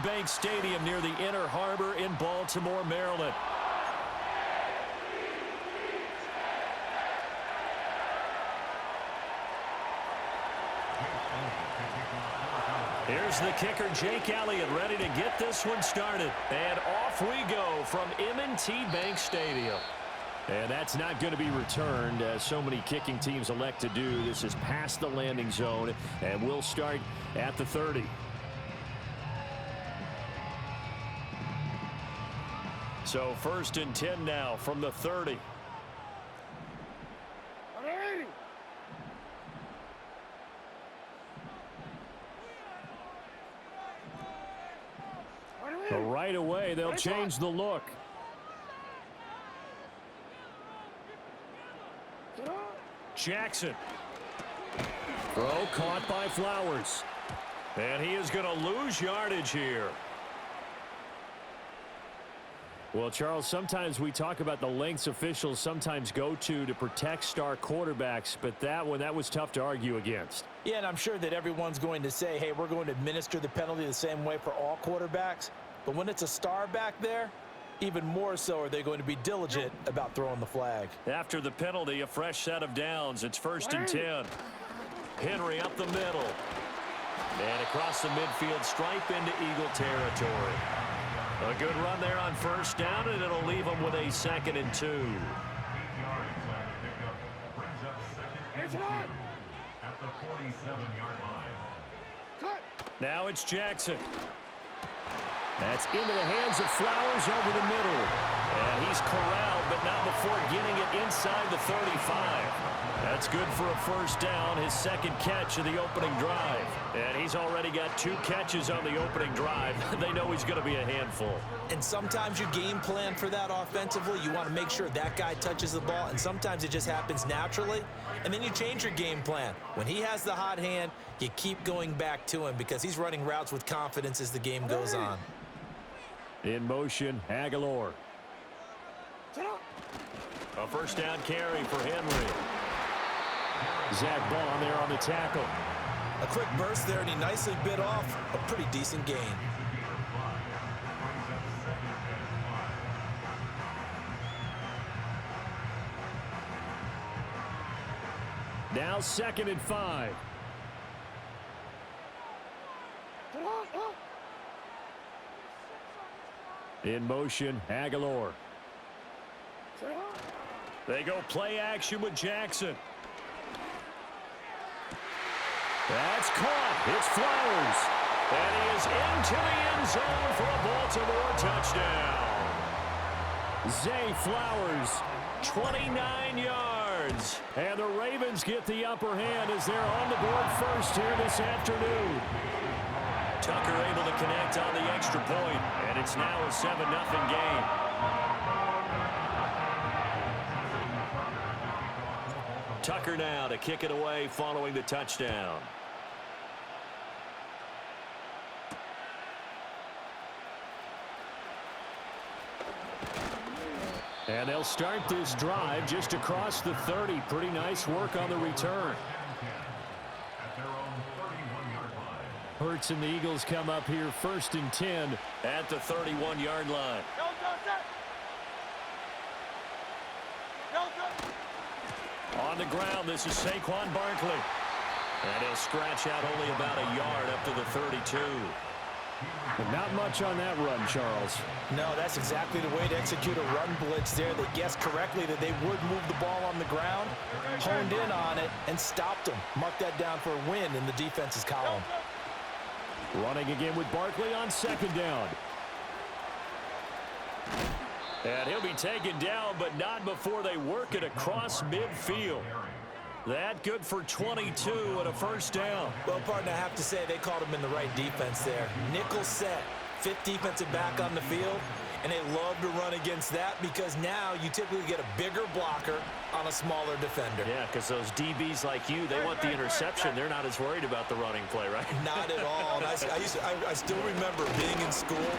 Bank Stadium near the Inner Harbor in Baltimore, Maryland. Here's the kicker, Jake Elliott, ready to get this one started. And off we go from M&T Bank Stadium. And that's not going to be returned, as so many kicking teams elect to do. This is past the landing zone, and we'll start at the 30. So 1st and 10 now from the 30. But right away, they'll change the look. Jackson. Throw caught by Flowers. And he is going to lose yardage here. Well, Charles, sometimes we talk about the lengths officials sometimes go to protect star quarterbacks, but that was tough to argue against. Yeah, and I'm sure that everyone's going to say, hey, we're going to administer the penalty the same way for all quarterbacks. But when it's a star back there, even more so are they going to be diligent about throwing the flag. After the penalty, a fresh set of downs. It's 1st and 10. Henry up the middle. And across the midfield stripe into Eagle territory. A good run there on 1st down, and it'll leave them with a 2nd and 2. At the 47-yard line. Now it's Jackson. That's into the hands of Flowers over the middle. And he's corralled, but not before getting it inside the 35. That's good for a 1st down, his 2nd catch of the opening drive. And he's already got 2 catches on the opening drive. They know he's going to be a handful. And sometimes you game plan for that offensively. You want to make sure that guy touches the ball, and sometimes it just happens naturally. And then you change your game plan. When he has the hot hand, you keep going back to him because he's running routes with confidence as the game goes on. In motion, Aguilar. A 1st down carry for Henry. Zach Bond there on the tackle. A quick burst there, and he nicely bit off a pretty decent gain. Now 2nd and 5. In motion, Aguilar. They go play action with Jackson. That's caught. It's Flowers. And he is into the end zone for a Baltimore touchdown. Zay Flowers, 29 yards. And the Ravens get the upper hand as they're on the board first here this afternoon. Tucker able to connect on the extra point, and it's now a 7-0 game. Tucker now to kick it away following the touchdown. And they'll start this drive just across the 30. Pretty nice work on the return. Hurts and the Eagles come up here 1st and 10 at the 31-yard line. On the ground, this is Saquon Barkley. And he'll scratch out only about a yard up to the 32. But not much on that run, Charles. No, that's exactly the way to execute a run blitz there. They guessed correctly that they would move the ball on the ground, honed in on it, and stopped them. Mark that down for a win in the defense's column. Running again with Barkley on 2nd down. And he'll be taken down, but not before they work it across midfield. That good for 22 and a 1st down. Well, partner, I have to say they called him in the right defense there. Nickel set, 5th defensive back on the field, and they love to run against that because now you typically get a bigger blocker on a smaller defender. Yeah, because those DBs like you, they want the interception. They're not as worried about the running play, right? Not at all. And I still remember being in school,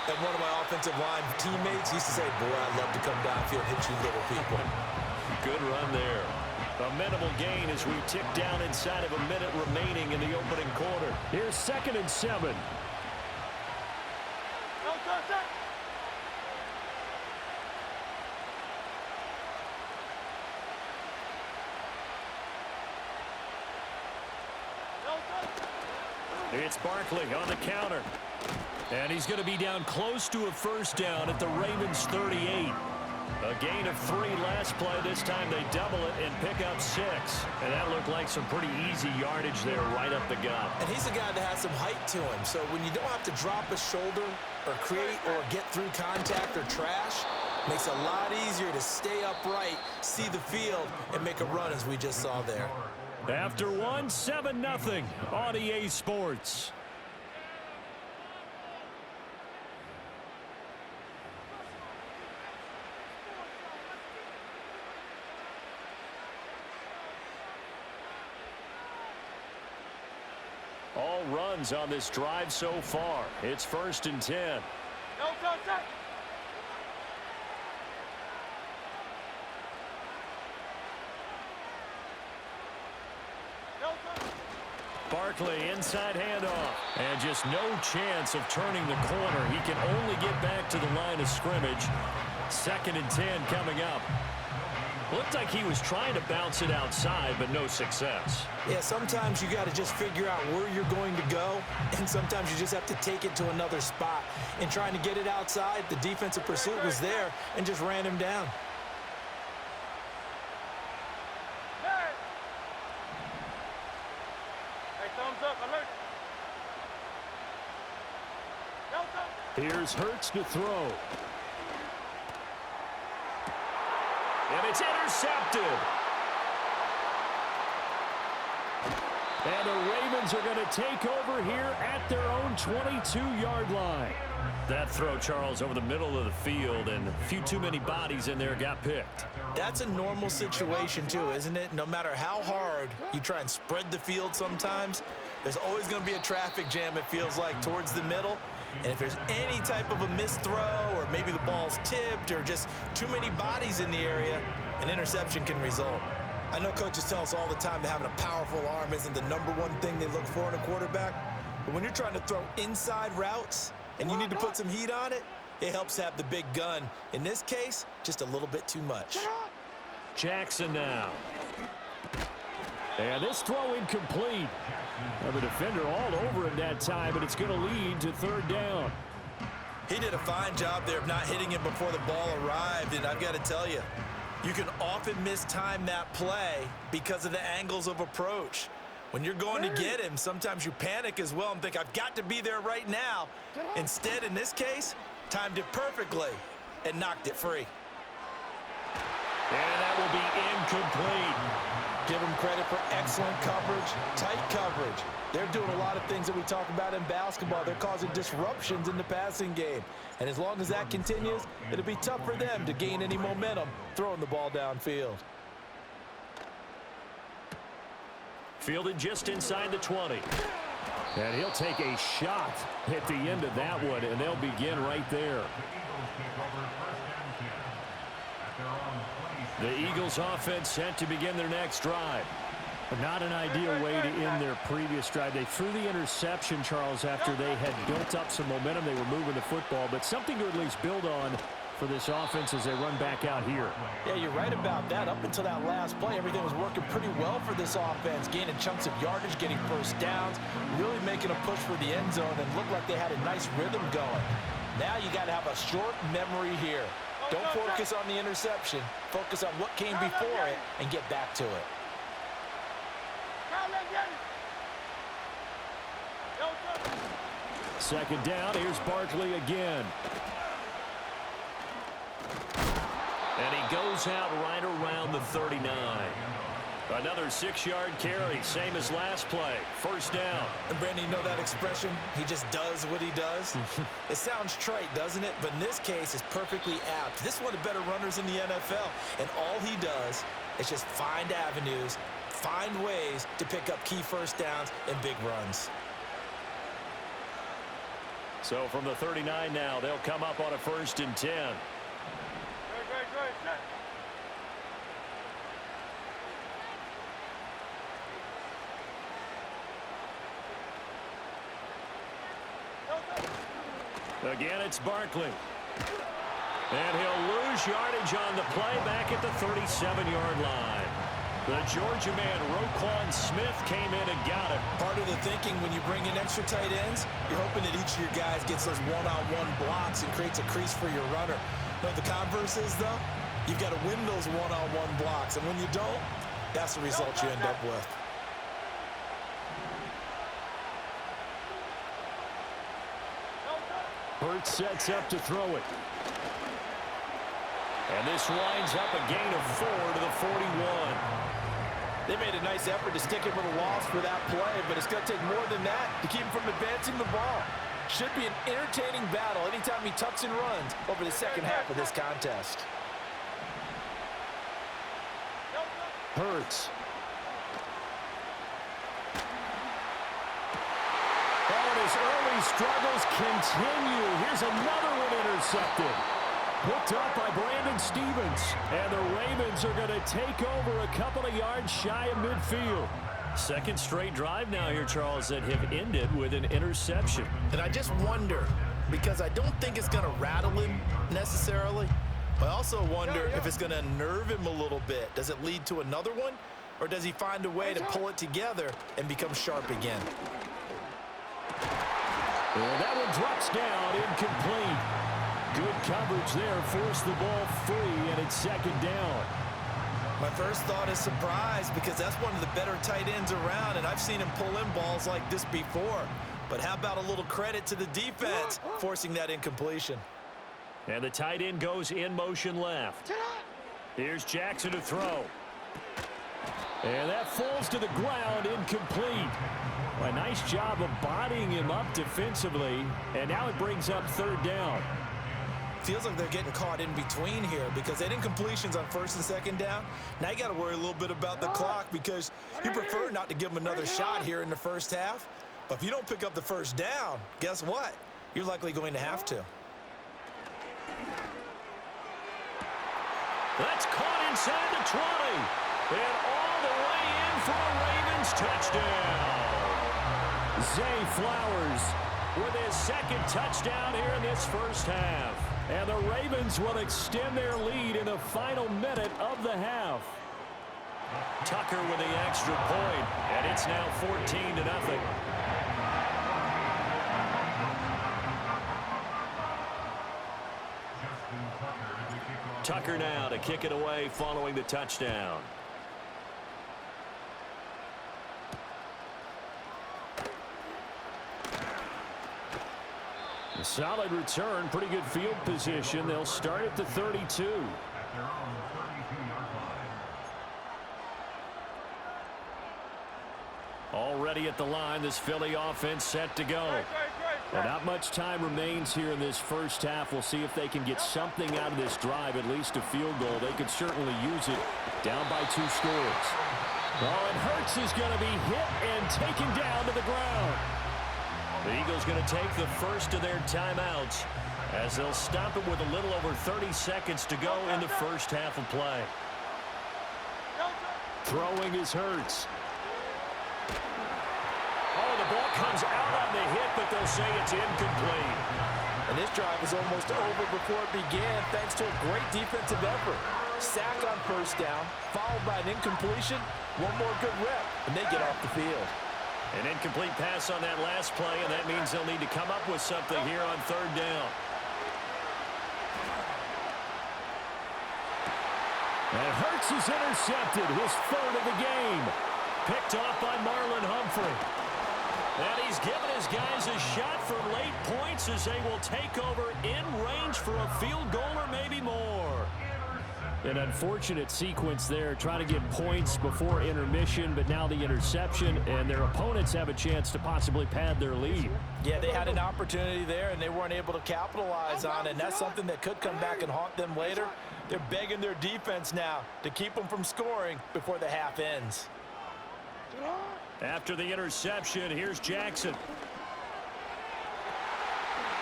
and one of my offensive line teammates used to say, boy, I'd love to come downfield and hit you little people. Good run there. A minimal gain as we tick down inside of a minute remaining in the opening quarter. Here's 2nd and 7. It's Barkley on the counter. And he's going to be down close to a first down at the Ravens' 38. A gain of 3 last play. This time they double it and pick up 6. And that looked like some pretty easy yardage there right up the gut. And he's a guy that has some height to him. So when you don't have to drop a shoulder or create or get through contact or trash, makes it a lot easier to stay upright, see the field, and make a run as we just saw there. After 1, 7-0 on EA Sports. All runs on this drive so far. It's 1st and 10. No contact. Barkley inside handoff. And just no chance of turning the corner. He can only get back to the line of scrimmage. 2nd and 10 coming up. Looked like he was trying to bounce it outside, but no success. Yeah, sometimes you got to just figure out where you're going to go, and sometimes you just have to take it to another spot. And trying to get it outside, the defensive pursuit was there and just ran him down. Here's Hurts to throw. And it's intercepted. And the Ravens are going to take over here at their own 22-yard line. That throw, Charles, over the middle of the field, and a few too many bodies in there got picked. That's a normal situation, too, isn't it? No matter how hard you try and spread the field sometimes, there's always going to be a traffic jam, it feels like, towards the middle. And if there's any type of a missed throw or maybe the ball's tipped or just too many bodies in the area, an interception can result. I know coaches tell us all the time that having a powerful arm isn't the #1 thing they look for in a quarterback. But when you're trying to throw inside routes and you need to put some heat on it, it helps have the big gun. In this case, just a little bit too much. Jackson now. And this throw incomplete. The defender all over him that time, but it's going to lead to 3rd down. He did a fine job there of not hitting him before the ball arrived, and I've got to tell you, you can often mistime that play because of the angles of approach. When you're going to get him, sometimes you panic as well and think, I've got to be there right now. Instead, in this case, timed it perfectly and knocked it free. And that will be incomplete. Give them credit for excellent coverage, tight coverage. They're doing a lot of things that we talk about in basketball. They're causing disruptions in the passing game. And as long as that continues, it'll be tough for them to gain any momentum throwing the ball downfield. Fielded just inside the 20. And he'll take a shot at the end of that one, and they'll begin right there. The Eagles offense set to begin their next drive. Not an ideal way to end their previous drive. They threw the interception, Charles, after they had built up some momentum. They were moving the football, but something to at least build on for this offense as they run back out here. Yeah, you're right about that. Up until that last play, everything was working pretty well for this offense, gaining chunks of yardage, getting first downs, really making a push for the end zone, and looked like they had a nice rhythm going. Now you got to have a short memory here. Don't focus on the interception. Focus on what came before it and get back to it. Second down, here's Barkley again. And he goes out right around the 39. Another 6-yard carry, same as last play. First down. And Brandon, you know that expression? He just does what he does? It sounds trite, doesn't it? But in this case, it's perfectly apt. This is one of the better runners in the NFL. And all he does is just find avenues, find ways to pick up key first downs and big runs. So from the 39 now, they'll come up on a 1st and 10. Again, it's Barkley. And he'll lose yardage on the play back at the 37-yard line. The Georgia man, Roquan Smith, came in and got it. Part of the thinking when you bring in extra tight ends, you're hoping that each of your guys gets those one-on-one blocks and creates a crease for your runner. You know what the converse is, though? You've got to win those one-on-one blocks, and when you don't, that's the result you end up with. Hurts sets up to throw it. And this winds up a gain of 4 to the 41. They made a nice effort to stick him with a loss for that play, but it's going to take more than that to keep him from advancing the ball. Should be an entertaining battle anytime he tucks and runs over the second half of this contest. Hurts. And his early struggles continue. Here's another one intercepted. Picked up by Brandon Stevens. And the Ravens are going to take over a couple of yards shy of midfield. Second straight drive now here, Charles, that have ended with an interception. And I just wonder, because I don't think it's going to rattle him necessarily, but I also wonder if it's going to nerve him a little bit. Does it lead to another one, or does he find a way to pull it together and become sharp again? Well, that one drops down, incomplete. Good coverage there, forced the ball free, and it's second down. My first thought is surprise, because that's one of the better tight ends around, and I've seen him pull in balls like this before. But how about a little credit to the defense forcing that incompletion? And the tight end goes in motion left. Here's Jackson to throw. And that falls to the ground, incomplete. A nice job of bodying him up defensively, and now it brings up third down. Feels like they're getting caught in between here, because that incompletion's on first and second down. Now you got to worry a little bit about the clock, because you prefer not to give them another shot here in the first half. But if you don't pick up the first down, guess what? You're likely going to have to. That's caught inside the 20. And all the way in for a Ravens touchdown. Zay Flowers with his second touchdown here in this first half. And the Ravens will extend their lead in the final minute of the half. Tucker with the extra point, and it's now 14-0. Tucker now to kick it away following the touchdown. A solid return, pretty good field position. They'll start at the 32. Already at the line, this Philly offense set to go. Well, not much time remains here in this first half. We'll see if they can get something out of this drive, at least a field goal. They could certainly use it, down by 2 scores. Oh, and Hurts is going to be hit and taken down to the ground. The Eagles going to take the first of their timeouts as they'll stop it with a little over 30 seconds to go in the first half of play. Throwing is Hurts. Oh, the ball comes out on the hit, but they'll say it's incomplete. And this drive was almost over before it began, thanks to a great defensive effort. Sack on first down, followed by an incompletion. One more good rep, and they get off the field. An incomplete pass on that last play, and that means they'll need to come up with something here on third down. And Hurts is intercepted, his third of the game. Picked off by Marlon Humphrey. And he's given his guys a shot for late points as they will take over in range for a field goal or maybe more. An unfortunate sequence there, trying to get points before intermission, but now the interception, and their opponents have a chance to possibly pad their lead. Yeah, they had an opportunity there, and they weren't able to capitalize on it, and that's something that could come back and haunt them later. They're begging their defense now to keep them from scoring before the half ends. After the interception, here's Jackson.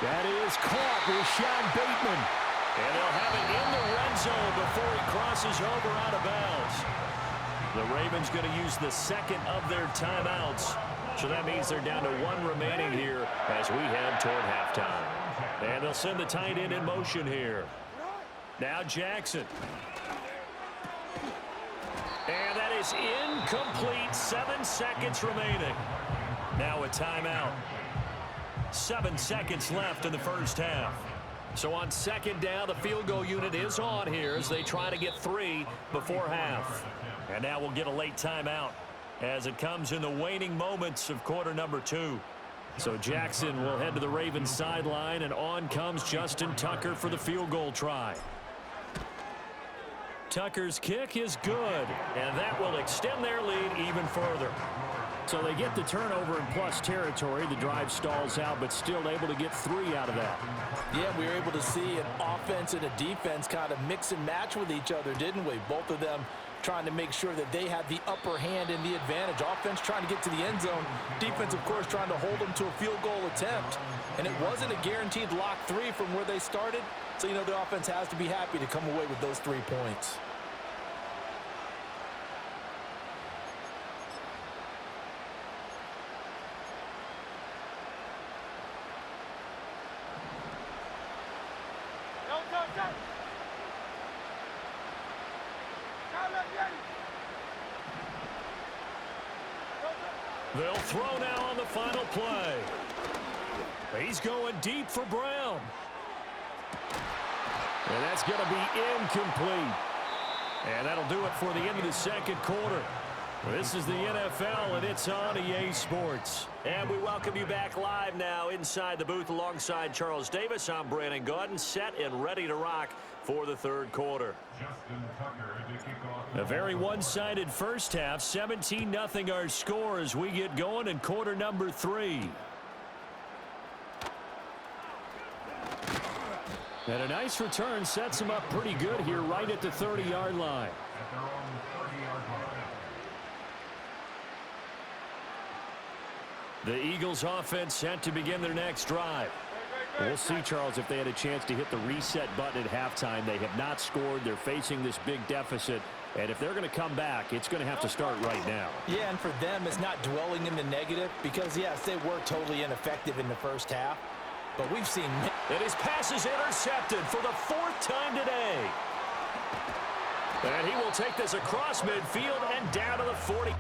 That is caught with Sean Bateman. And they'll have it in the red zone before he crosses over out of bounds. The Ravens going to use the second of their timeouts. So that means they're down to 1 remaining here as we head toward halftime. And they'll send the tight end in motion here. Now Jackson. And that is incomplete. 7 seconds remaining. Now a timeout. 7 seconds left in the first half. So on second down, the field goal unit is on here as they try to get 3 before half. And now we'll get a late timeout as it comes in the waning moments of quarter number 2. So Jackson will head to the Ravens sideline, and on comes Justin Tucker for the field goal try. Tucker's kick is good, and that will extend their lead even further. So they get the turnover in plus territory. The drive stalls out, but still able to get 3 out of that. Yeah, we were able to see an offense and a defense kind of mix and match with each other, didn't we? Both of them trying to make sure that they had the upper hand and the advantage. Offense trying to get to the end zone. Defense, of course, trying to hold them to a field goal attempt. And it wasn't a guaranteed lock 3 from where they started. So, you know, the offense has to be happy to come away with those 3 points. They'll throw now on the final play. He's going deep for Brown. And that's going to be incomplete. And that'll do it for the end of the second quarter. This is the NFL, and it's on EA Sports. And we welcome you back live now inside the booth alongside Charles Davis. I'm Brandon Gaudin, set and ready to rock for the third quarter. A very one-sided first half, 17-0 our score as we get going in quarter number 3. And a nice return sets him up pretty good here right at the 30-yard line. The Eagles offense set to begin their next drive. We'll see, Charles, if they had a chance to hit the reset button at halftime. They have not scored. They're facing this big deficit. And if they're going to come back, it's going to have to start right now. Yeah, and for them, it's not dwelling in the negative because, yes, they were totally ineffective in the first half. But we've seen... And his pass is intercepted for the 4th time today. And he will take this across midfield and down to the 40.